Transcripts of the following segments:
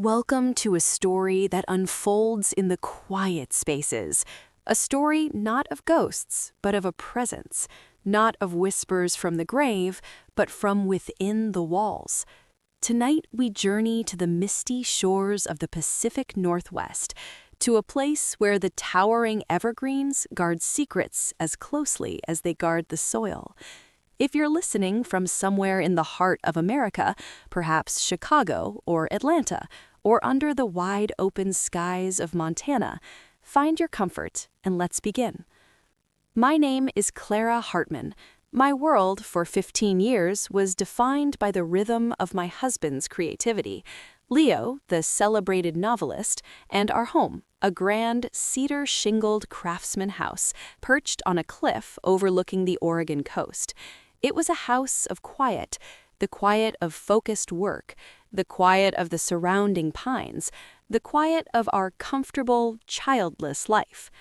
Welcome to a story that unfolds in the quiet spaces. A story not of ghosts, but of a presence. Not of whispers from the grave, but from within the walls. Tonight we journey to the misty shores of the Pacific Northwest, to a place where the towering evergreens guard secrets as closely as they guard the soil. If you're listening from somewhere in the heart of America, perhaps Chicago or Atlanta, or under the wide open skies of Montana, find your comfort and let's begin. My name is Clara Hartman. My world for 15 years was defined by the rhythm of my husband's creativity, Leo, the celebrated novelist, and our home, a grand cedar-shingled Craftsman house perched on a cliff overlooking the Oregon coast. It was a house of quiet, the quiet of focused work, the quiet of the surrounding pines, the quiet of our comfortable, childless life.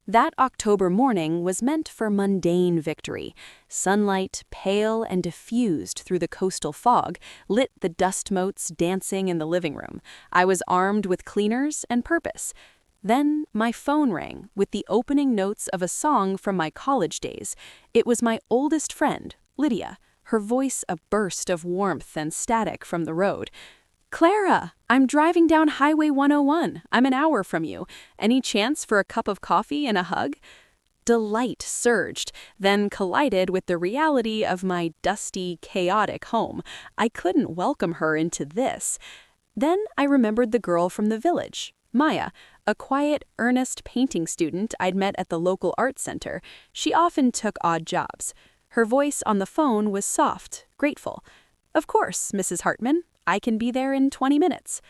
That October morning was meant for mundane victory. Sunlight, pale and diffused through the coastal fog, lit the dust motes dancing in the living room. I was armed with cleaners and purpose. Then my phone rang with the opening notes of a song from my college days. It was my oldest friend, Lydia, her voice a burst of warmth and static from the road. "Clara, I'm driving down Highway 101. I'm an hour from you. Any chance for a cup of coffee and a hug?" Delight surged, then collided with the reality of my dusty, chaotic home. I couldn't welcome her into this. Then I remembered the girl from the village, Maya, a quiet, earnest painting student I'd met at the local art center. She often took odd jobs. Her voice on the phone was soft, grateful. "Of course, Mrs. Hartman. I can be there in 20 minutes.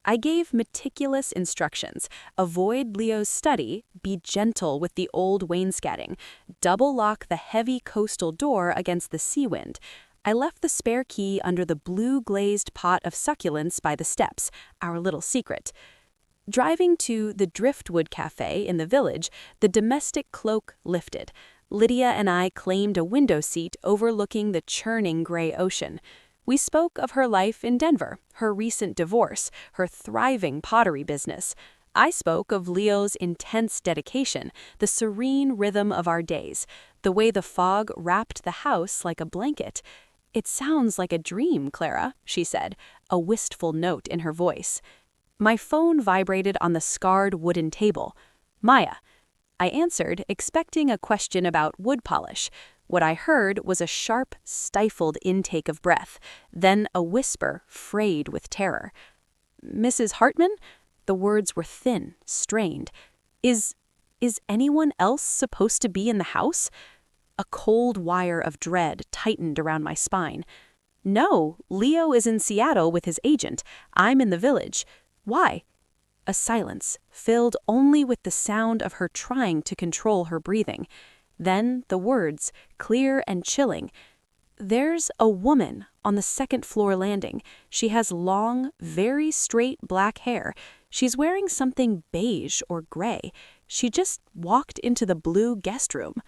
I gave meticulous instructions. Avoid Leo's study, be gentle with the old wainscoting, double lock the heavy coastal door against the sea wind. I left the spare key under the blue-glazed pot of succulents by the steps, our little secret. Driving to the Driftwood Cafe in the village, the domestic cloak lifted. Lydia and I claimed a window seat overlooking the churning gray ocean. We spoke of her life in Denver, her recent divorce, her thriving pottery business. I spoke of Leo's intense dedication, the serene rhythm of our days, the way the fog wrapped the house like a blanket. "It sounds like a dream, Clara," she said, a wistful note in her voice. My phone vibrated on the scarred wooden table. "Maya." I answered, expecting a question about wood polish. What I heard was a sharp, stifled intake of breath, then a whisper frayed with terror. "Mrs. Hartman?" The words were thin, strained. Is anyone else supposed to be in the house?" A cold wire of dread tightened around my spine. "No, Leo is in Seattle with his agent. I'm in the village. Why?" A silence, filled only with the sound of her trying to control her breathing. Then the words, clear and chilling. "There's a woman on the second-floor landing. She has long, very straight black hair. She's wearing something beige or gray. She just walked into the blue guest room."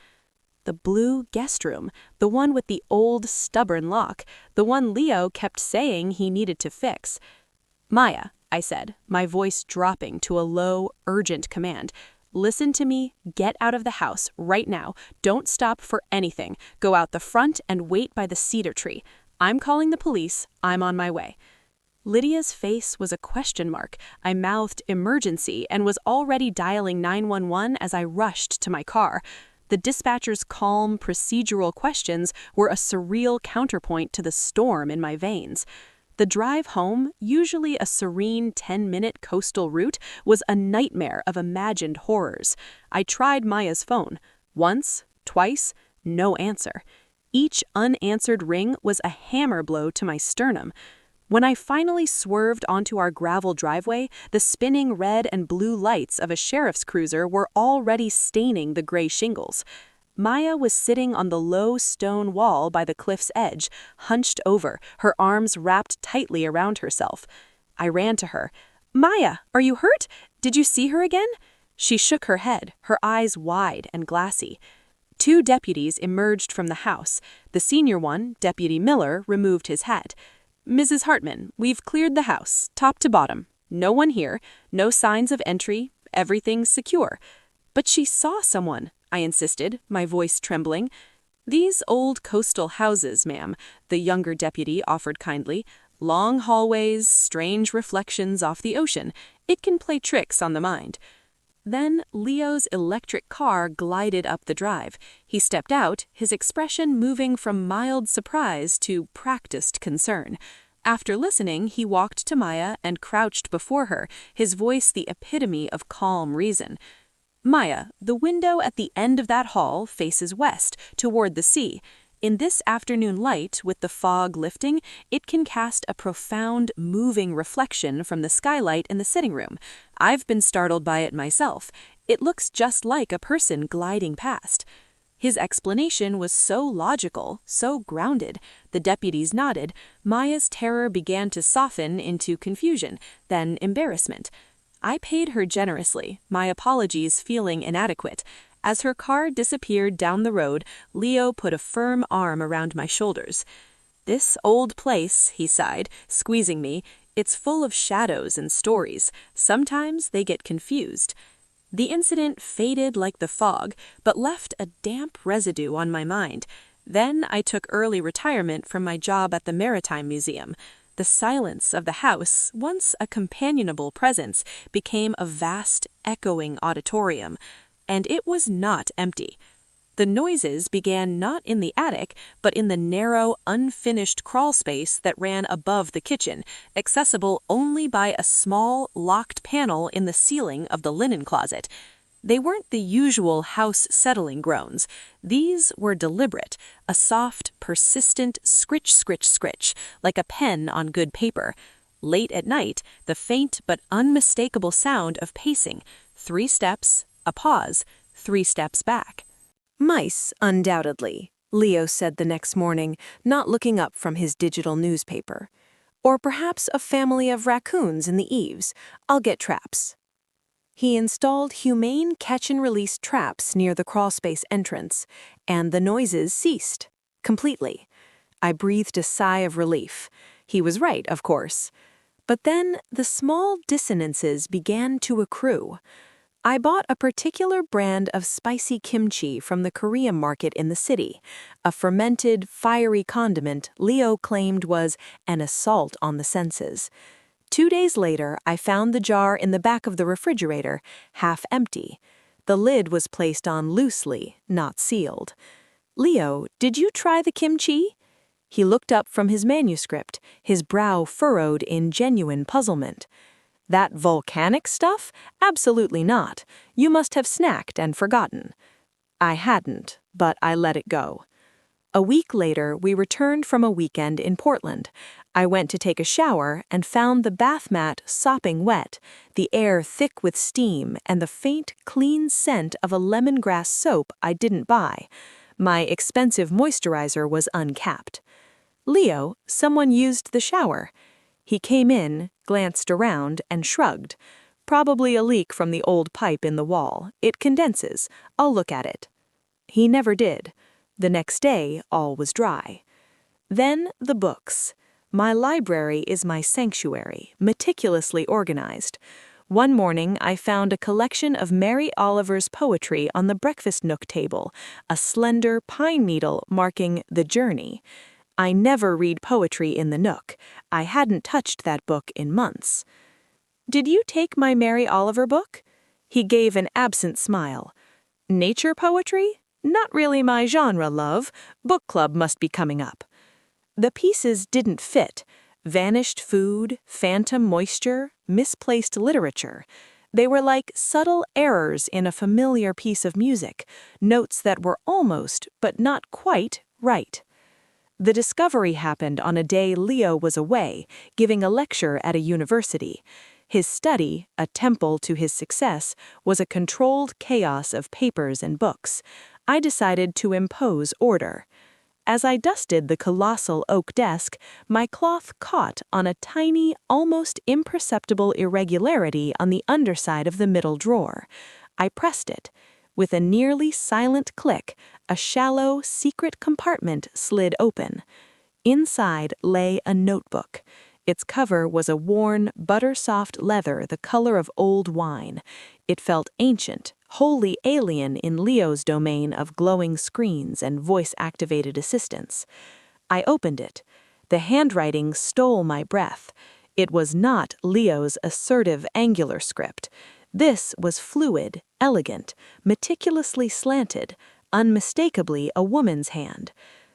The blue guest room, the one with the old, stubborn lock, the one Leo kept saying he needed to fix. "Maya," I said, my voice dropping to a low, urgent command. "Listen to me. Get out of the house right now. Don't stop for anything. Go out the front and wait by the cedar tree. I'm calling the police. I'm on my way." Lydia's face was a question mark. I mouthed emergency and was already dialing 911 as I rushed to my car. The dispatcher's calm, procedural questions were a surreal counterpoint to the storm in my veins. The drive home, usually a serene 10-minute coastal route, was a nightmare of imagined horrors. I tried Maya's phone. Once, twice, no answer. Each unanswered ring was a hammer blow to my sternum. When I finally swerved onto our gravel driveway, the spinning red and blue lights of a sheriff's cruiser were already staining the gray shingles. Maya was sitting on the low stone wall by the cliff's edge, hunched over, her arms wrapped tightly around herself. I ran to her. "Maya, are you hurt? Did you see her again?" She shook her head, her eyes wide and glassy. 2 deputies emerged from the house. The senior one, Deputy Miller, removed his hat. "Mrs. Hartman, we've cleared the house, top to bottom. No one here, no signs of entry, everything's secure." "But she saw someone," I insisted, my voice trembling. "These old coastal houses, ma'am," the younger deputy offered kindly. "Long hallways, strange reflections off the ocean. It can play tricks on the mind." Then Leo's electric car glided up the drive. He stepped out, his expression moving from mild surprise to practiced concern. After listening, he walked to Maya and crouched before her, his voice the epitome of calm reason. "Maya, the window at the end of that hall faces west, toward the sea. In this afternoon light, with the fog lifting, it can cast a profound, moving reflection from the skylight in the sitting room. I've been startled by it myself. It looks just like a person gliding past." His explanation was so logical, so grounded. The deputies nodded. Maya's terror began to soften into confusion, then embarrassment. I paid her generously, my apologies feeling inadequate. As her car disappeared down the road, Leo put a firm arm around my shoulders. "This old place," he sighed, squeezing me, "it's full of shadows and stories. Sometimes they get confused." The incident faded like the fog, but left a damp residue on my mind. Then I took early retirement from my job at the Maritime Museum. The silence of the house, once a companionable presence, became a vast, echoing auditorium. And it was not empty. The noises began not in the attic, but in the narrow, unfinished crawlspace that ran above the kitchen, accessible only by a small, locked panel in the ceiling of the linen closet. They weren't the usual house-settling groans. These were deliberate, a soft, persistent scritch, scritch, scritch, like a pen on good paper. Late at night, the faint but unmistakable sound of pacing, 3 steps, a pause, 3 steps back. "Mice, undoubtedly," Leo said the next morning, not looking up from his digital newspaper. "Or perhaps a family of raccoons in the eaves. I'll get traps." He installed humane catch-and-release traps near the crawlspace entrance, and the noises ceased. Completely. I breathed a sigh of relief. He was right, of course. But then the small dissonances began to accrue. I bought a particular brand of spicy kimchi from the Korean market in the city, a fermented, fiery condiment Leo claimed was an assault on the senses. 2 days later, I found the jar in the back of the refrigerator, half empty. The lid was placed on loosely, not sealed. "Leo, did you try the kimchi?" He looked up from his manuscript, his brow furrowed in genuine puzzlement. "That volcanic stuff? Absolutely not. You must have snacked and forgotten." I hadn't, but I let it go. A week later, we returned from a weekend in Portland. I went to take a shower and found the bath mat sopping wet, the air thick with steam, and the faint, clean scent of a lemongrass soap I didn't buy. My expensive moisturizer was uncapped. "Leo, someone used the shower." He came in, glanced around, and shrugged. "Probably a leak from the old pipe in the wall. It condenses. I'll look at it." He never did. The next day, all was dry. Then the books. My library is my sanctuary, meticulously organized. One morning, I found a collection of Mary Oliver's poetry on the breakfast nook table, a slender pine needle marking The Journey. I never read poetry in the nook. I hadn't touched that book in months. "Did you take my Mary Oliver book?" He gave an absent smile. "Nature poetry? Not really my genre, love. Book club must be coming up." The pieces didn't fit. Vanished food, phantom moisture, misplaced literature. They were like subtle errors in a familiar piece of music, notes that were almost, but not quite, right. The discovery happened on a day Leo was away, giving a lecture at a university. His study, a temple to his success, was a controlled chaos of papers and books. I decided to impose order. As I dusted the colossal oak desk, my cloth caught on a tiny, almost imperceptible irregularity on the underside of the middle drawer. I pressed it. With a nearly silent click, a shallow, secret compartment slid open. Inside lay a notebook. Its cover was a worn, butter-soft leather the color of old wine. It felt ancient, wholly alien in Leo's domain of glowing screens and voice-activated assistants. I opened it. The handwriting stole my breath. It was not Leo's assertive angular script. This was fluid, elegant, meticulously slanted, unmistakably a woman's hand.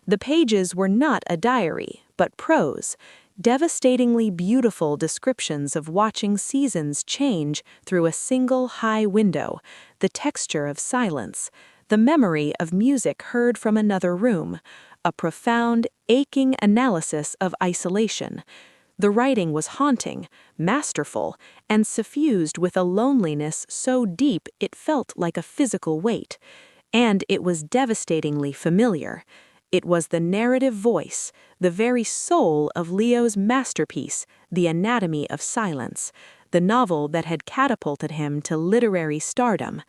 The pages were not a diary, but prose, devastatingly beautiful descriptions of watching seasons change through a single high window, the texture of silence, the memory of music heard from another room, a profound, aching analysis of isolation. The writing was haunting, masterful, and suffused with a loneliness so deep it felt like a physical weight. And it was devastatingly familiar. It was the narrative voice, the very soul of Leo's masterpiece, The Anatomy of Silence, the novel that had catapulted him to literary stardom.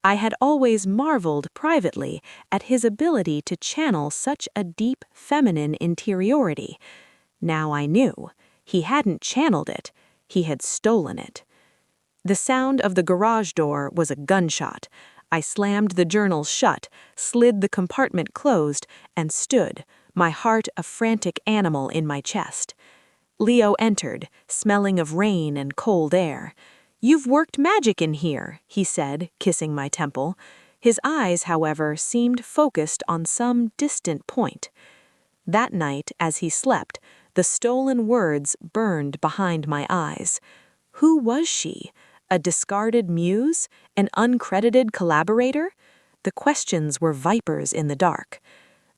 I had always marveled privately at his ability to channel such a deep feminine interiority. Now I knew. He hadn't channeled it. He had stolen it. The sound of the garage door was a gunshot. I slammed the journals shut, slid the compartment closed, and stood, my heart a frantic animal in my chest. Leo entered, smelling of rain and cold air. "You've worked magic in here," he said, kissing my temple. His eyes, however, seemed focused on some distant point. That night, as he slept, the stolen words burned behind my eyes. Who was she? A discarded muse? An uncredited collaborator? The questions were vipers in the dark.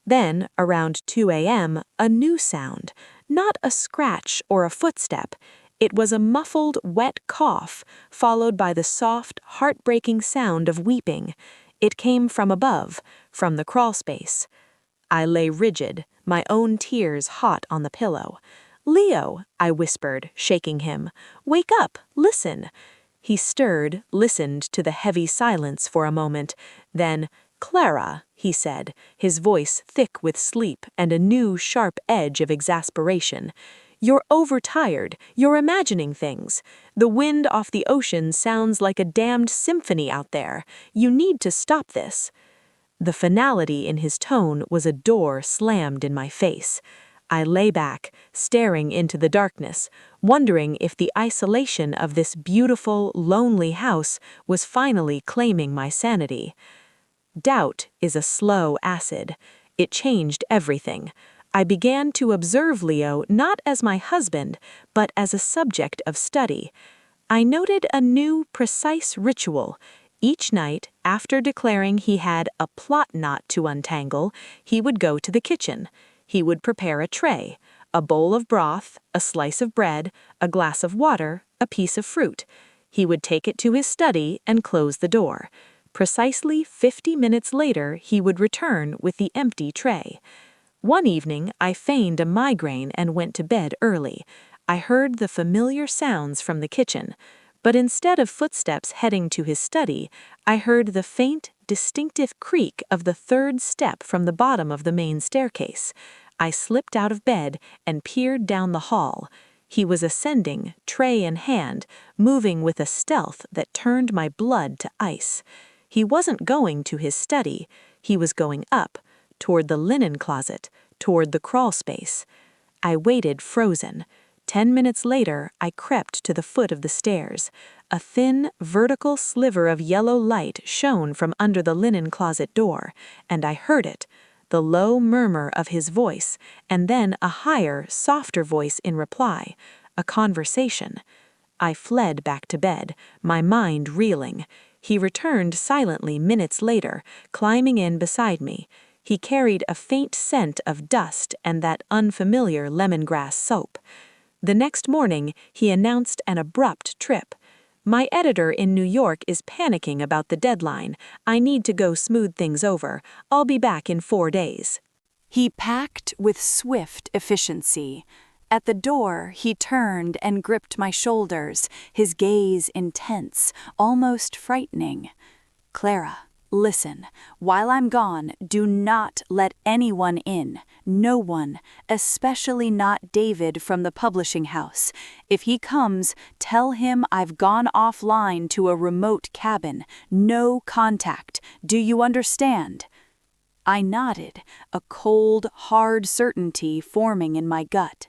Then, around 2 a.m., a new sound. Not a scratch or a footstep. It was a muffled, wet cough, followed by the soft, heartbreaking sound of weeping. It came from above, from the crawlspace. I lay rigid, my own tears hot on the pillow. "Leo," I whispered, shaking him. "Wake up, listen." He stirred, listened to the heavy silence for a moment. Then, "Clara," he said, his voice thick with sleep and a new sharp edge of exasperation. "You're overtired, you're imagining things. The wind off the ocean sounds like a damned symphony out there. You need to stop this." The finality in his tone was a door slammed in my face. I lay back, staring into the darkness, wondering if the isolation of this beautiful, lonely house was finally claiming my sanity. Doubt is a slow acid. It changed everything. I began to observe Leo not as my husband, but as a subject of study. I noted a new, precise ritual. Each night, after declaring he had a plot knot to untangle, he would go to the kitchen. He would prepare a tray, a bowl of broth, a slice of bread, a glass of water, a piece of fruit. He would take it to his study and close the door. Precisely 50 minutes later, he would return with the empty tray. One evening, I feigned a migraine and went to bed early. I heard the familiar sounds from the kitchen, but instead of footsteps heading to his study, I heard the faint, distinctive creak of the third step from the bottom of the main staircase. I slipped out of bed and peered down the hall. He was ascending, tray in hand, moving with a stealth that turned my blood to ice. He wasn't going to his study. He was going up, toward the linen closet, toward the crawl space. I waited frozen. 10 minutes later, I crept to the foot of the stairs. A thin, vertical sliver of yellow light shone from under the linen closet door, and I heard it, the low murmur of his voice, and then a higher, softer voice in reply, a conversation. I fled back to bed, my mind reeling. He returned silently minutes later, climbing in beside me. He carried a faint scent of dust and that unfamiliar lemongrass soap. The next morning, he announced an abrupt trip. "My editor in New York is panicking about the deadline. I need to go smooth things over. I'll be back in 4 days." He packed with swift efficiency. At the door, he turned and gripped my shoulders, his gaze intense, almost frightening. "Clara, Listen, while I'm gone, do not let anyone in. No one, especially not David from the publishing house. If he comes, tell him I've gone offline to a remote cabin. No contact. Do you understand?" I nodded, a cold, hard certainty forming in my gut.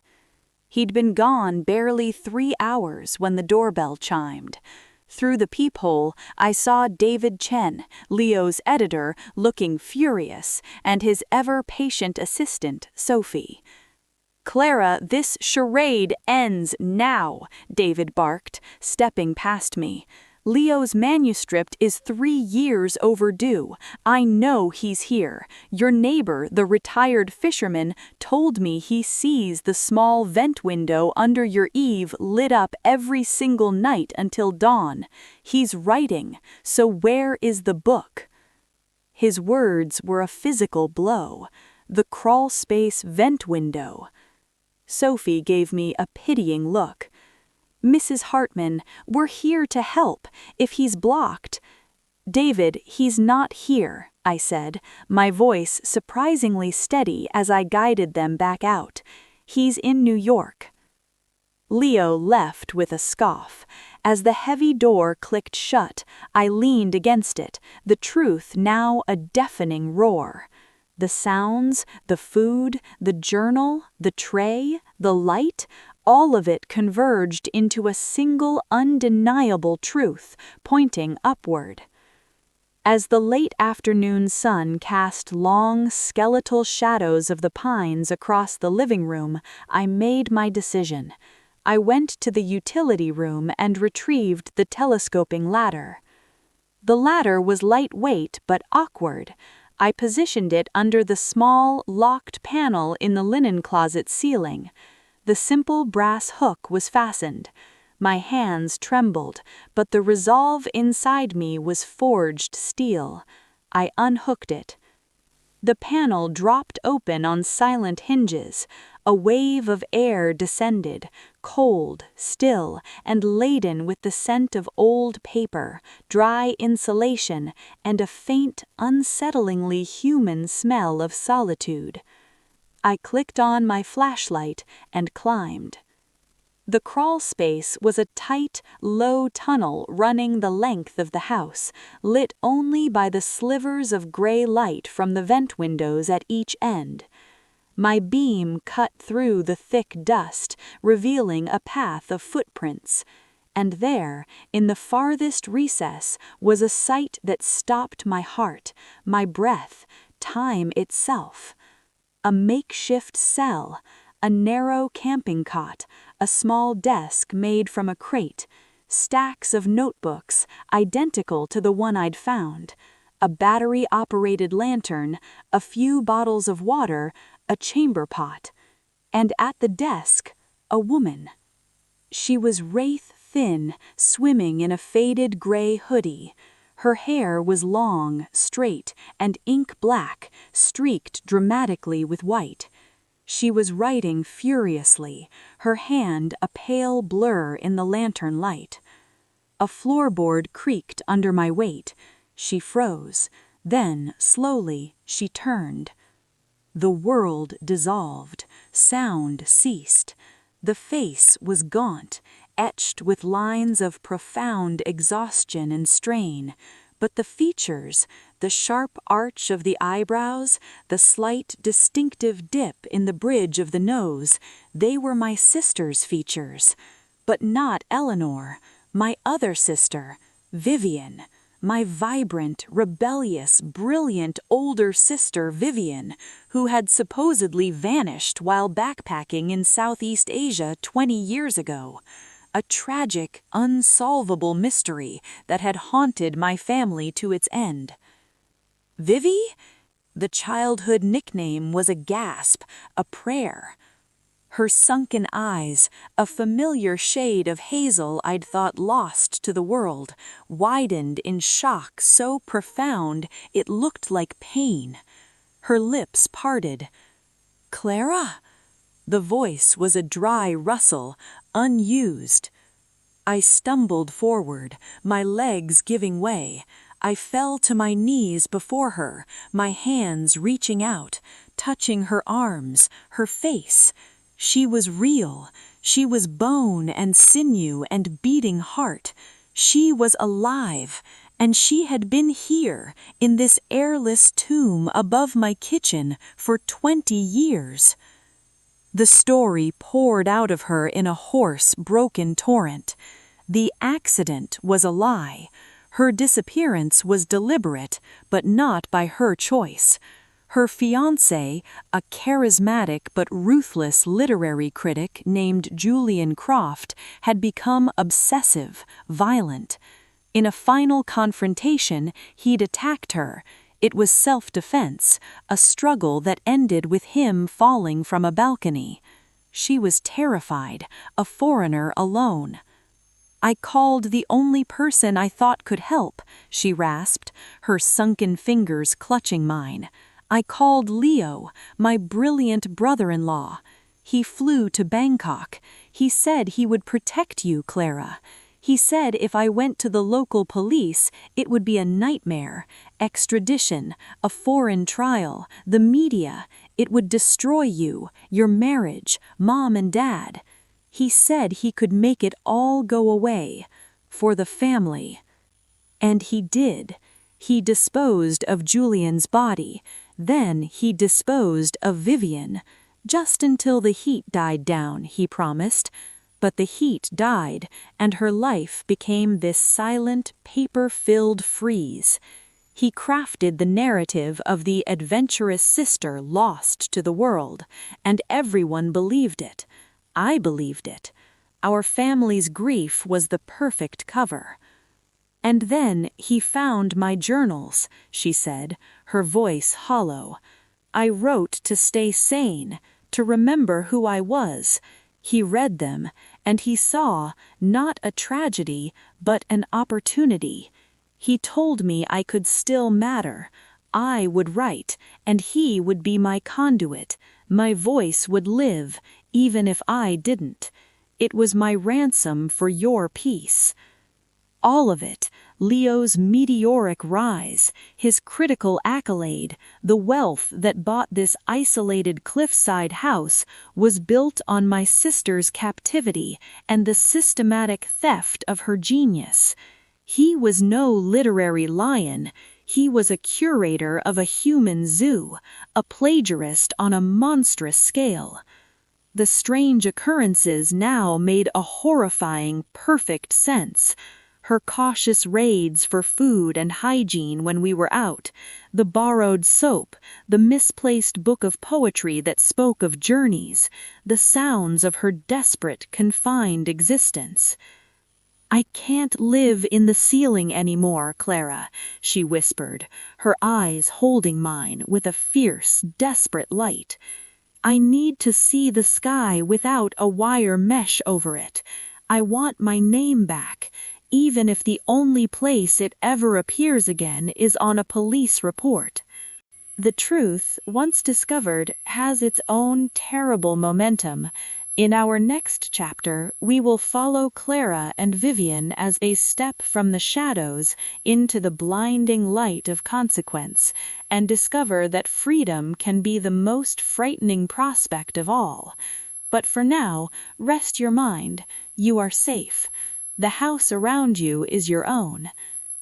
He'd been gone barely 3 hours when the doorbell chimed. Through the peephole, I saw David Chen, Leo's editor, looking furious, and his ever-patient assistant, Sophie. "Clara, this charade ends now," David barked, stepping past me. "Leo's manuscript is 3 years overdue. I know he's here. Your neighbor, the retired fisherman, told me he sees the small vent window under your eave lit up every single night until dawn. He's writing, so where is the book?" His words were a physical blow. The crawlspace vent window. Sophie gave me a pitying look. "Mrs. Hartman, we're here to help, if he's blocked." "David, he's not here," I said, my voice surprisingly steady as I guided them back out. "He's in New York." Leo left with a scoff. As the heavy door clicked shut, I leaned against it, the truth now a deafening roar. The sounds, the food, the journal, the tray, the light, all of it converged into a single undeniable truth, pointing upward. As the late afternoon sun cast long, skeletal shadows of the pines across the living room, I made my decision. I went to the utility room and retrieved the telescoping ladder. The ladder was lightweight but awkward. I positioned it under the small, locked panel in the linen closet ceiling. The simple brass hook was fastened. My hands trembled, but the resolve inside me was forged steel. I unhooked it. The panel dropped open on silent hinges. A wave of air descended, cold, still, and laden with the scent of old paper, dry insulation, and a faint, unsettlingly human smell of solitude. I clicked on my flashlight and climbed. The crawl space was a tight, low tunnel running the length of the house, lit only by the slivers of gray light from the vent windows at each end. My beam cut through the thick dust, revealing a path of footprints. And there, in the farthest recess, was a sight that stopped my heart, my breath, time itself. A makeshift cell, a narrow camping cot, a small desk made from a crate, stacks of notebooks identical to the one I'd found, a battery-operated lantern, a few bottles of water, a chamber pot, and at the desk, a woman. She was wraith-thin, swimming in a faded gray hoodie. Her hair was long, straight, and ink-black, streaked dramatically with white. She was writing furiously, her hand a pale blur in the lantern light. A floorboard creaked under my weight. She froze. Then, slowly, she turned. The world dissolved. Sound ceased. The face was gaunt, etched with lines of profound exhaustion and strain, but the features, the sharp arch of the eyebrows, the slight distinctive dip in the bridge of the nose, they were my sister's features. But not Eleanor, my other sister, Vivian, my vibrant, rebellious, brilliant older sister Vivian, who had supposedly vanished while backpacking in Southeast Asia 20 years ago. A tragic, unsolvable mystery that had haunted my family to its end. Vivi? The childhood nickname was a gasp, a prayer. Her sunken eyes, a familiar shade of hazel I'd thought lost to the world, widened in shock so profound it looked like pain. Her lips parted. "Clara?" The voice was a dry rustle, unused. I stumbled forward, my legs giving way. I fell to my knees before her, my hands reaching out, touching her arms, her face. She was real. She was bone and sinew and beating heart. She was alive, and she had been here, in this airless tomb above my kitchen, for 20 years. The story poured out of her in a hoarse, broken torrent. The accident was a lie. Her disappearance was deliberate, but not by her choice. Her fiancé, a charismatic but ruthless literary critic named Julian Croft, had become obsessive, violent. In a final confrontation, he'd attacked her. It was self-defense, a struggle that ended with him falling from a balcony. She was terrified, a foreigner alone. "I called the only person I thought could help," she rasped, her sunken fingers clutching mine. "I called Leo, my brilliant brother-in-law. He flew to Bangkok. He said he would protect you, Clara. He said if I went to the local police, it would be a nightmare. Extradition, a foreign trial, the media. It would destroy you, your marriage, Mom and Dad. He said he could make it all go away. For the family." And he did. He disposed of Julian's body. Then he disposed of Vivian. Just until the heat died down, he promised. But the heat died, and her life became this silent, paper-filled freeze. He crafted the narrative of the adventurous sister lost to the world, and everyone believed it. I believed it. Our family's grief was the perfect cover. "And then he found my journals," she said, her voice hollow. "I wrote to stay sane, to remember who I was. He read them, and he saw not a tragedy, but an opportunity. He told me I could still matter. I would write, and he would be my conduit. My voice would live, even if I didn't. It was my ransom for your peace." All of it, Leo's meteoric rise, his critical accolade, the wealth that bought this isolated cliffside house, was built on my sister's captivity and the systematic theft of her genius. He was no literary lion. He was a curator of a human zoo, a plagiarist on a monstrous scale. The strange occurrences now made a horrifying, perfect sense. Her cautious raids for food and hygiene when we were out, the borrowed soap, the misplaced book of poetry that spoke of journeys, the sounds of her desperate, confined existence. "I can't live in the ceiling anymore, Clara," she whispered, her eyes holding mine with a fierce, desperate light. "I need to see the sky without a wire mesh over it. I want my name back, even if the only place it ever appears again is on a police report." The truth, once discovered, has its own terrible momentum. In our next chapter, we will follow Clara and Vivian as they step from the shadows into the blinding light of consequence, and discover that freedom can be the most frightening prospect of all. But for now, rest your mind. You are safe. The house around you is your own.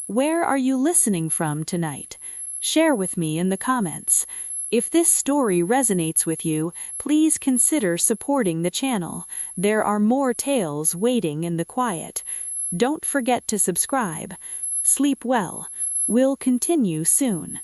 Where are you listening from tonight? Share with me in the comments. If this story resonates with you, please consider supporting the channel. There are more tales waiting in the quiet. Don't forget to subscribe. Sleep well. We'll continue soon.